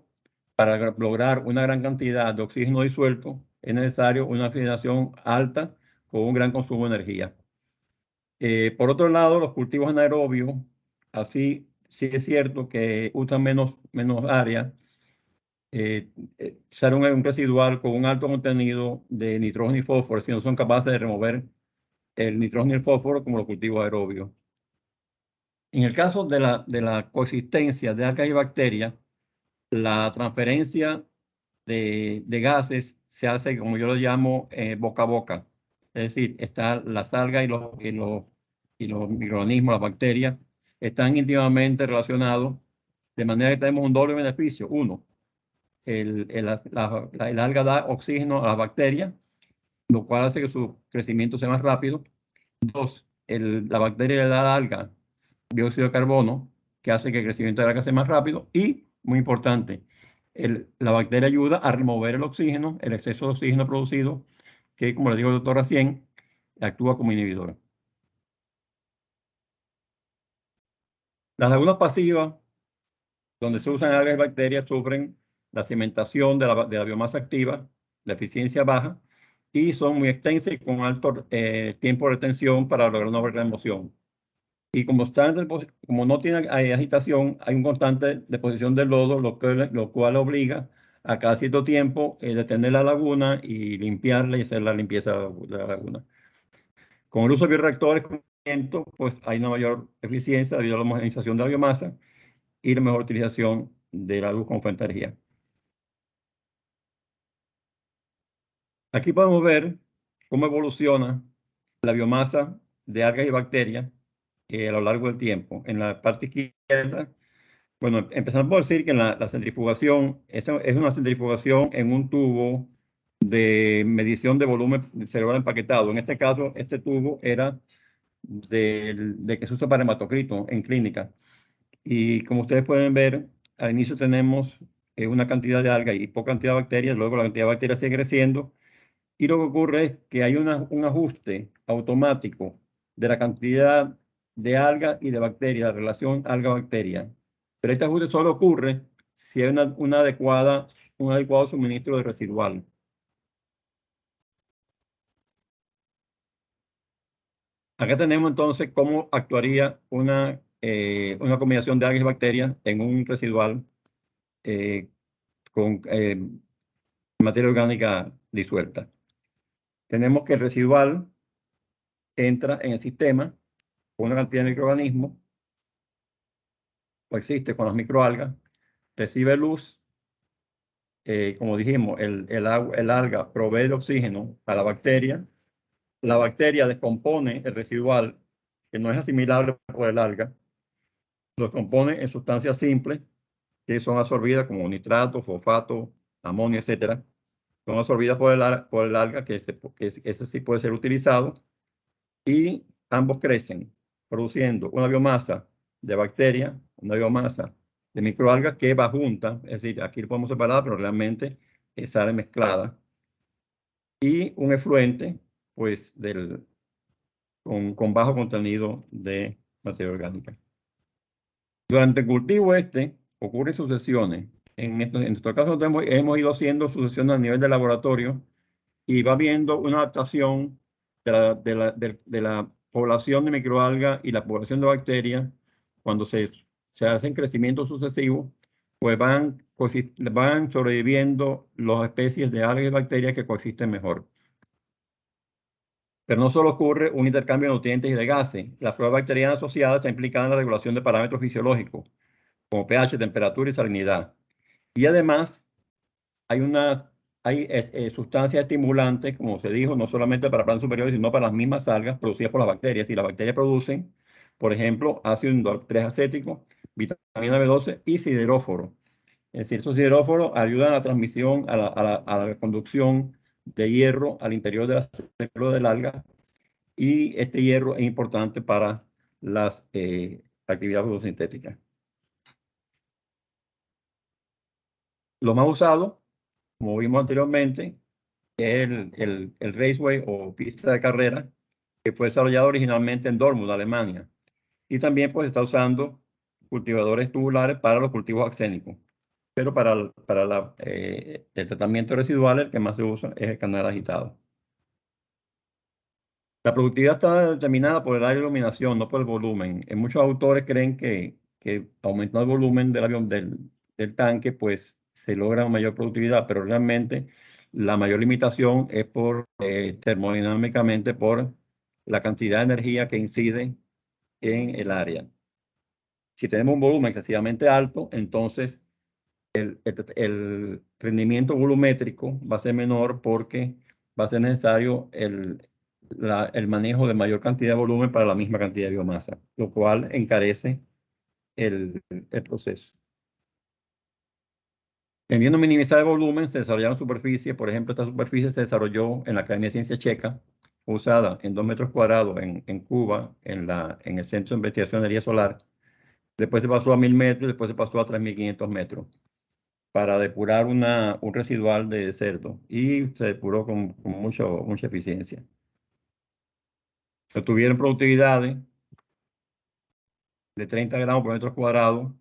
para lograr una gran cantidad de oxígeno disuelto, es necesario una oxigenación alta con un gran consumo de energía. Por otro lado, los cultivos anaerobios, así sí es cierto que usan menos área, sale un residual con un alto contenido de nitrógeno y fósforo, si no son capaces de remover el nitrógeno y el fósforo como los cultivos aerobios. En el caso de la coexistencia de algas y bacterias, la transferencia de gases se hace, como yo lo llamo, boca a boca. Es decir, las algas y los microorganismos, las bacterias, están íntimamente relacionados, de manera que tenemos un doble beneficio. Uno, el alga da oxígeno a las bacterias, lo cual hace que su crecimiento sea más rápido. Dos, la bacteria le da a la alga dióxido de carbono, que hace que el crecimiento de la alga sea más rápido. Y, muy importante, la bacteria ayuda a remover el oxígeno, el exceso de oxígeno producido, que, como le dijo el doctor Racien, actúa como inhibidor. Las lagunas pasivas, donde se usan algas y bacterias, sufren la cimentación de la biomasa activa, la eficiencia baja, y son muy extensas y con alto tiempo de retención para lograr una remoción. Y como no tiene agitación, hay un constante deposición del lodo, lo cual obliga a cada cierto tiempo detener la laguna y limpiarla y hacer la limpieza de la laguna. Con el uso de bioreactores, pues hay una mayor eficiencia debido a la homogenización de la biomasa y la mejor utilización de la luz como fuente de energía. Aquí podemos ver cómo evoluciona la biomasa de algas y bacterias a lo largo del tiempo. En la parte izquierda, bueno, empezamos por decir que la centrifugación, esta es una centrifugación en un tubo de medición de volumen cerebral empaquetado. En este caso, este tubo era de que se usa para hematocrito en clínica. Y como ustedes pueden ver, al inicio tenemos una cantidad de algas y poca cantidad de bacterias, luego la cantidad de bacterias sigue creciendo. Y lo que ocurre es que hay un ajuste automático de la cantidad de algas y de bacterias, la relación alga-bacteria. Pero este ajuste solo ocurre si hay un adecuado suministro de residual. Acá tenemos entonces cómo actuaría una combinación de algas y bacterias en un residual con materia orgánica disuelta. Tenemos que el residual entra en el sistema con una cantidad de microorganismos, o existe con las microalgas, recibe luz, como dijimos, el alga provee de oxígeno a la bacteria descompone el residual, que no es asimilable por el alga, lo descompone en sustancias simples que son absorbidas como nitrato, fosfato, amonio, etcétera. Son absorbidas por el alga, que ese sí puede ser utilizado, y ambos crecen, produciendo una biomasa de bacteria, una biomasa de microalgas que va junta, es decir, aquí lo podemos separar, pero realmente sale mezclada, y un efluente, pues, con bajo contenido de materia orgánica. Durante el cultivo ocurren sucesiones. En nuestro caso hemos ido haciendo sucesiones a nivel de laboratorio y va viendo una adaptación de la población de microalgas y la población de bacterias. Cuando se hacen crecimientos sucesivos, pues van sobreviviendo las especies de algas y bacterias que coexisten mejor. Pero no solo ocurre un intercambio de nutrientes y de gases. La flora bacteriana asociada está implicada en la regulación de parámetros fisiológicos, como pH, temperatura y salinidad. Y además, hay sustancias estimulantes, como se dijo, no solamente para plantas superiores, sino para las mismas algas producidas por las bacterias. Y las bacterias producen, por ejemplo, ácido indol 3-acético, vitamina B12 y sideróforo. Es decir, estos sideróforos ayudan a la transmisión, a la conducción de hierro al interior de la célula del alga. Y este hierro es importante para las actividades fotosintéticas. Lo más usado, como vimos anteriormente, es el raceway o pista de carrera, que fue desarrollado originalmente en Dortmund, Alemania. Y también pues está usando cultivadores tubulares para los cultivos axénicos. Pero para el tratamiento residual, el que más se usa es el canal agitado. La productividad está determinada por el área de iluminación, no por el volumen. Muchos autores creen que aumentando el volumen del tanque, pues se logra una mayor productividad, pero realmente la mayor limitación es termodinámicamente por la cantidad de energía que incide en el área. Si tenemos un volumen excesivamente alto, entonces el rendimiento volumétrico va a ser menor porque va a ser necesario el manejo de mayor cantidad de volumen para la misma cantidad de biomasa, lo cual encarece el proceso. Tendiendo a minimizar el volumen, se desarrollaron superficies. Por ejemplo, esta superficie se desarrolló en la Academia de Ciencia Checa, usada en 2 metros cuadrados en Cuba, en el Centro de Investigación de Energía Solar. Después se pasó a 1000 metros, después se pasó a 3500 metros para depurar un residual de cerdo, y se depuró con mucha eficiencia. Se obtuvieron productividades de 30 gramos por metro cuadrado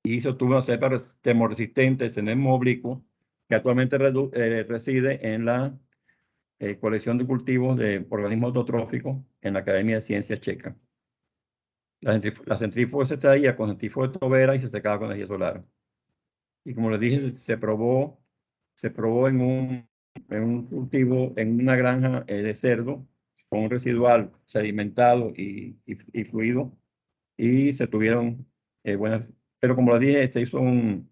y se obtuvo una cepa termoresistente en el oblicuo que actualmente reside en la colección de cultivos de organismos autotróficos en la Academia de Ciencias Checa. La centrífuga se extraía con centrífuga de Tobera y se secaba con energía solar. Y como les dije, se probó en un cultivo, en una granja de cerdo, con un residual sedimentado y fluido, y se tuvieron buenas. Pero como les dije, se hizo un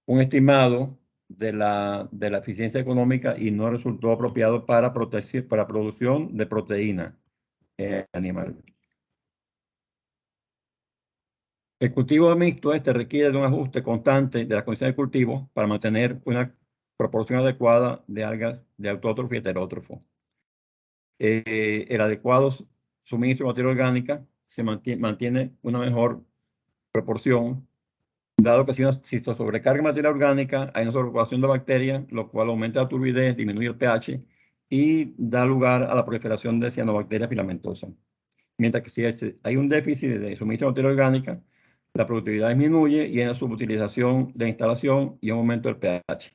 estimado de la eficiencia económica y no resultó apropiado para producción de proteína animal. El cultivo mixto requiere de un ajuste constante de las condiciones de cultivo para mantener una proporción adecuada de algas de autótrofo y heterótrofo. El adecuado suministro de materia orgánica se mantiene una mejor proporción, dado que si se sobrecarga materia orgánica, hay una sobrepoblación de bacterias, lo cual aumenta la turbidez, disminuye el pH y da lugar a la proliferación de cianobacterias filamentosas. Mientras que si hay un déficit de suministro de materia orgánica, la productividad disminuye y hay una subutilización de instalación y un aumento del pH.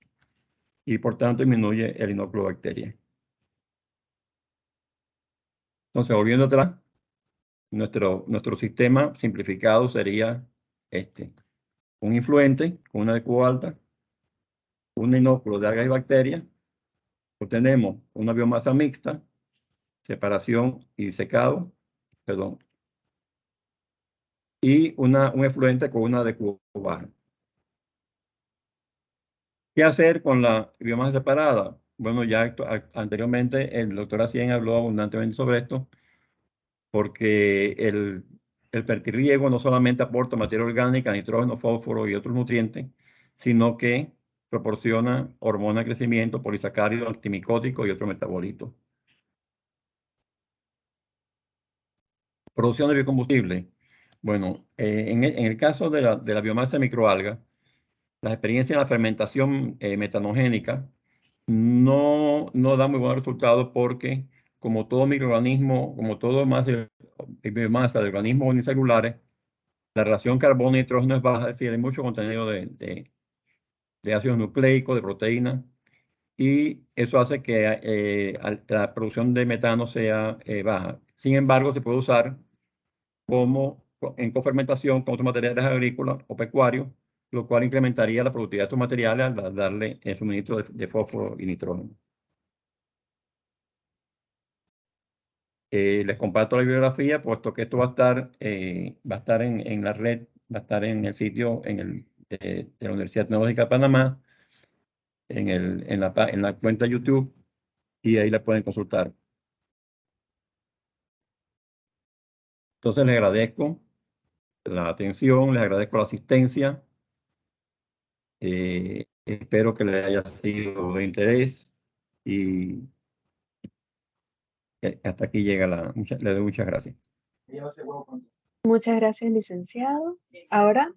Y por tanto disminuye el inóculo de bacterias. Entonces, volviendo atrás, nuestro sistema simplificado sería este. Un influente con una DQ alta, un inóculo de algas y bacterias, obtenemos una biomasa mixta, separación y secado, perdón, y un efluente con una DQ baja. ¿Qué hacer con la biomasa separada? Bueno, ya anteriormente el doctor Acien habló abundantemente sobre esto, porque el fertirriego no solamente aporta materia orgánica, nitrógeno, fósforo y otros nutrientes, sino que proporciona hormona de crecimiento, polisacáridos, antimicóticos y otros metabolitos. Producción de biocombustible. Bueno, en el caso de la biomasa de microalga, las experiencias en la fermentación metanogénica no da muy buenos resultados porque, como todo microorganismo, como todo biomasa de organismos unicelulares, la relación carbono-nitrógeno es baja, es decir, hay mucho contenido de ácidos nucleicos, de proteínas, y eso hace que la producción de metano sea baja. Sin embargo, se puede usar en cofermentación con otros materiales agrícolas o pecuarios, lo cual incrementaría la productividad de estos materiales al darle el suministro de fósforo y nitrógeno. Les comparto la bibliografía, puesto que esto va a estar en la red, va a estar en el sitio de la Universidad Tecnológica de Panamá, en la cuenta YouTube, y ahí la pueden consultar. Entonces les agradezco la atención, les agradezco la asistencia. Espero que les haya sido de interés y hasta aquí llega le doy muchas gracias. Muchas gracias, licenciado. Ahora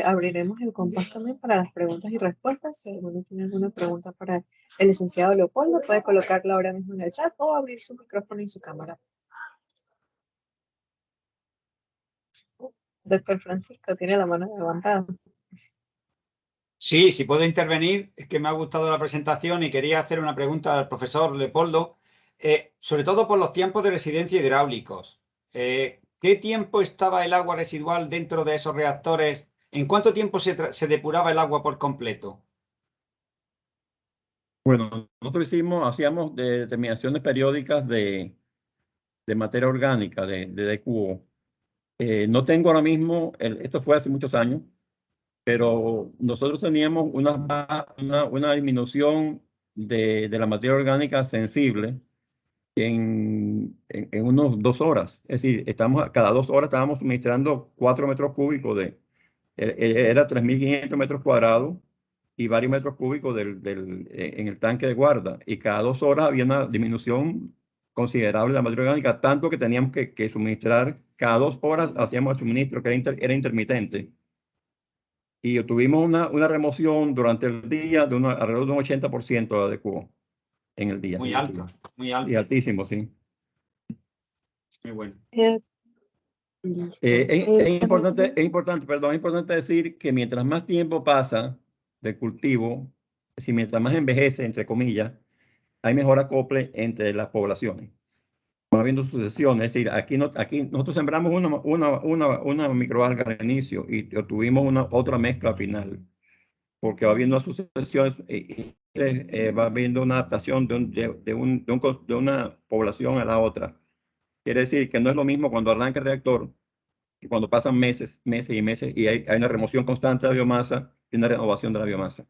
abriremos el compás también para las preguntas y respuestas. Si alguno tiene alguna pregunta para el licenciado Leopoldo, puede colocarla ahora mismo en el chat o abrir su micrófono y su cámara. Doctor Francisco, tiene la mano levantada. Sí, si puedo intervenir, es que me ha gustado la presentación y quería hacer una pregunta al profesor Leopoldo, sobre todo por los tiempos de residencia hidráulicos. ¿Qué tiempo estaba el agua residual dentro de esos reactores? ¿En cuánto tiempo se depuraba el agua por completo? Bueno, nosotros hacíamos determinaciones periódicas de materia orgánica, de DQO. No tengo ahora mismo, esto fue hace muchos años, pero nosotros teníamos una disminución de la materia orgánica sensible en unos 2 horas. Es decir, cada 2 horas estábamos suministrando 4 metros cúbicos era 3.500 metros cuadrados y varios metros cúbicos en el tanque de guarda. Y cada 2 horas había una disminución considerable de la materia orgánica, tanto que teníamos que suministrar, cada 2 horas hacíamos el suministro, que era intermitente. Y tuvimos una remoción durante el día de alrededor de un 80% de cubo en el día. Muy alto, muy alto. Y altísimo, sí. Muy bueno. Es importante decir que mientras más tiempo pasa del cultivo, si mientras más envejece, entre comillas, hay mejor acople entre las poblaciones. Va habiendo sucesiones, es decir, aquí nosotros sembramos una microalga al inicio y obtuvimos otra mezcla al final, porque va habiendo sucesiones y va habiendo una adaptación de una población a la otra. Quiere decir que no es lo mismo cuando arranca el reactor que cuando pasan meses y meses y hay una remoción constante de la biomasa y una renovación de la biomasa.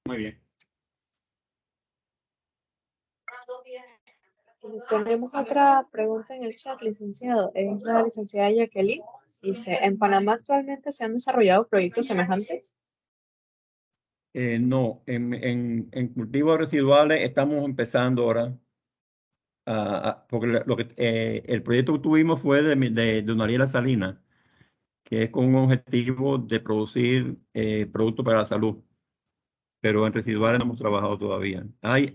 Muy bien. Tenemos otra pregunta en el chat, licenciado. Es la licenciada Jacqueline. Dice, ¿en Panamá actualmente se han desarrollado proyectos semejantes? No, en cultivos residuales estamos empezando ahora porque el proyecto que tuvimos fue de Unariela Salina, que es con un objetivo de producir productos para la salud. Pero en residuales no hemos trabajado todavía. Hay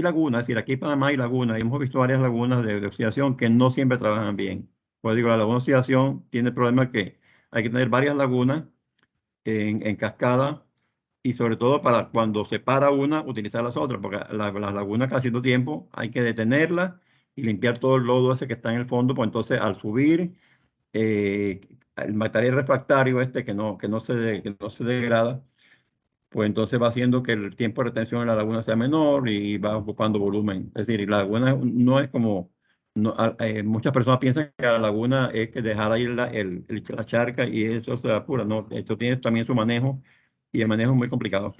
lagunas, es decir, aquí en Panamá hay lagunas, y hemos visto varias lagunas de oxidación que no siempre trabajan bien. Pues digo, la laguna de oxidación tiene el problema que hay que tener varias lagunas en cascada, y sobre todo para cuando se para una, utilizar las otras, porque las lagunas cada cierto tiempo hay que detenerlas y limpiar todo el lodo ese que está en el fondo, pues entonces al subir el material refractario que no se degrada, pues entonces va haciendo que el tiempo de retención en la laguna sea menor y va ocupando volumen. Es decir, la laguna no es como, muchas personas piensan que la laguna es que dejar ahí la charca y eso se apura. No, esto tiene también su manejo, y el manejo es muy complicado.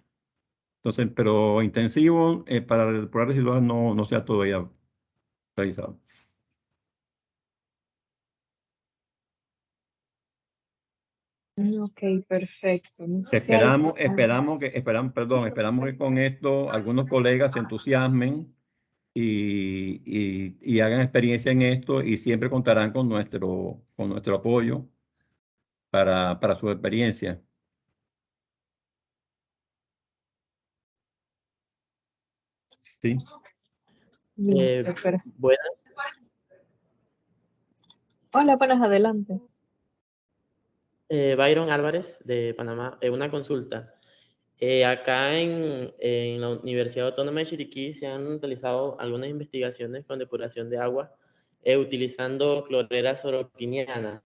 Entonces, pero intensivo para el depurar residual no se ha todavía realizado. Ok, perfecto. No sé si hay- Esperamos que con esto algunos colegas se entusiasmen y hagan experiencia en esto, y siempre contarán con nuestro apoyo para su experiencia. ¿Sí? Listo, perfecto. Buenas, Hola, buenas, adelante. Byron Álvarez de Panamá. Una consulta. Acá en la Universidad Autónoma de Chiriquí se han realizado algunas investigaciones con depuración de agua utilizando clorera soroquiniana.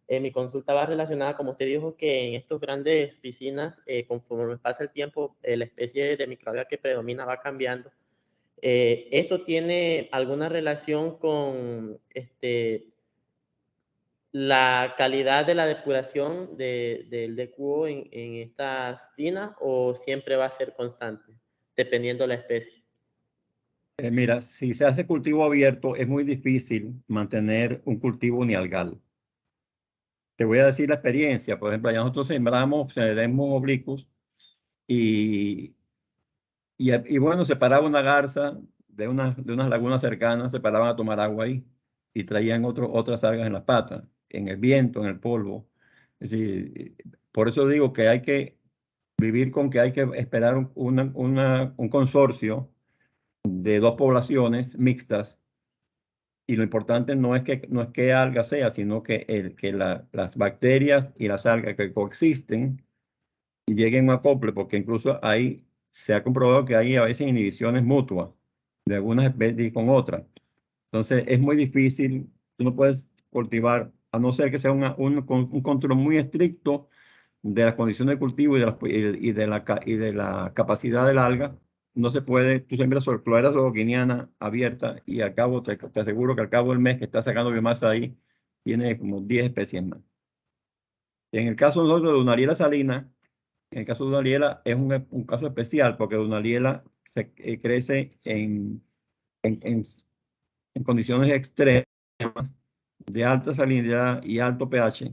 Mi consulta va relacionada, como usted dijo, que en estas grandes piscinas, conforme pasa el tiempo, la especie de microalga que predomina va cambiando. ¿Esto tiene alguna relación con la calidad de la depuración del DQO en estas tinas, o siempre va a ser constante, dependiendo de la especie? Mira, si se hace cultivo abierto, es muy difícil mantener un cultivo unialgal. Te voy a decir la experiencia. Por ejemplo, allá nosotros sembramos oblicuos, y bueno, se paraba una garza de unas lagunas cercanas, se paraban a tomar agua ahí y traían otras algas en las patas, en el viento, en el polvo. Es decir, por eso digo que hay que vivir con que hay que esperar un consorcio de dos poblaciones mixtas, y lo importante no es que alga sea, sino que las bacterias y las algas que coexisten y lleguen a un acople, porque incluso ahí se ha comprobado que hay a veces inhibiciones mutuas de algunas especies con otras. Entonces es muy difícil, tú no puedes cultivar, a no ser que sea un control muy estricto de las condiciones de cultivo y de la capacidad del alga. No se puede, tú siembras clorella soroquiniana abierta, y al cabo, te aseguro que al cabo del mes que estás sacando biomasa ahí, tiene como 10 especies más. En el caso nosotros de Unariela salina, en el caso de Unariela es un caso especial, porque Unariela crece en condiciones extremas de alta salinidad y alto pH,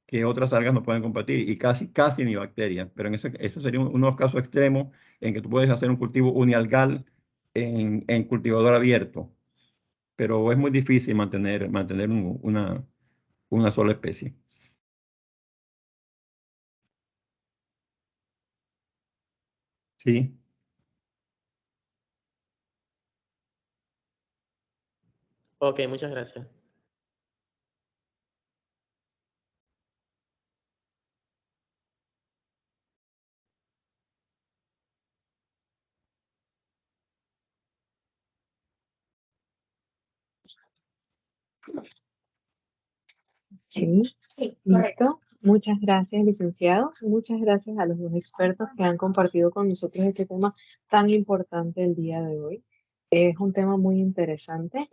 que otras algas no pueden combatir, y casi ni bacterias. Pero eso sería uno de los casos extremos en que tú puedes hacer un cultivo unialgal en cultivador abierto, pero es muy difícil mantener una sola especie. Sí. Ok, muchas gracias. Sí, listo. Muchas gracias, licenciado. Muchas gracias a los dos expertos que han compartido con nosotros este tema tan importante el día de hoy. Es un tema muy interesante.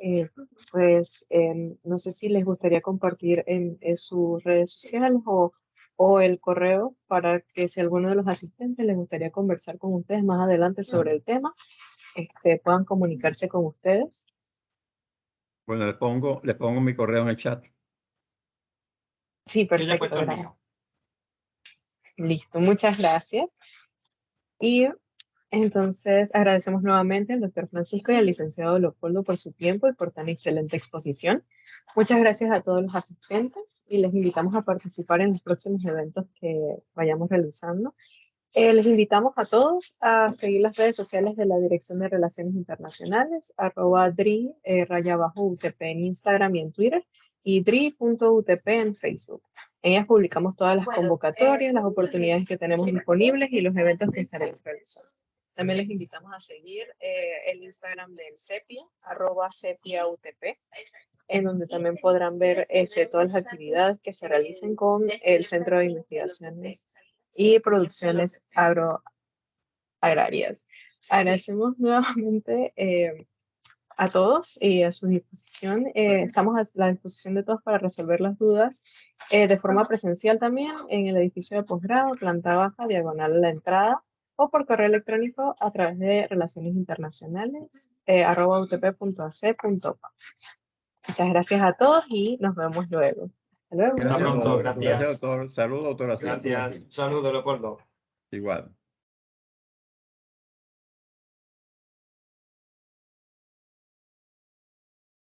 No sé si les gustaría compartir en sus redes sociales o el correo, para que si alguno de los asistentes les gustaría conversar con ustedes más adelante sobre el tema, puedan comunicarse con ustedes. Bueno, les pongo mi correo en el chat. Sí, Yo ya he perfecto. puesto el Gracias. mío. Listo, muchas gracias. Y Entonces, agradecemos nuevamente al doctor Francisco y al licenciado Leopoldo por su tiempo y por tan excelente exposición. Muchas gracias a todos los asistentes y les invitamos a participar en los próximos eventos que vayamos realizando. Les invitamos a todos a seguir las redes sociales de la Dirección de Relaciones Internacionales, @DRI _UTP en Instagram y en Twitter, y DRI.UTP en Facebook. En ellas publicamos todas las convocatorias, las oportunidades que tenemos disponibles y los eventos que estaremos realizando. También les invitamos a seguir el Instagram del CEPIA, @CEPIAUTP, en donde también podrán ver todas las actividades que se realicen con el Centro de Investigaciones y Producciones Agrarias. Agradecemos nuevamente a todos y a su disposición. Estamos a la disposición de todos para resolver las dudas de forma presencial también en el edificio de posgrado, planta baja, diagonal a la entrada, o por correo electrónico a través de relaciones internacionales @utp.ac.com. Muchas gracias a todos y nos vemos luego. Hasta luego. Hasta pronto, gracias. Gracias, doctor. Saludos, doctora. Gracias. Saludos, Leopoldo. Igual.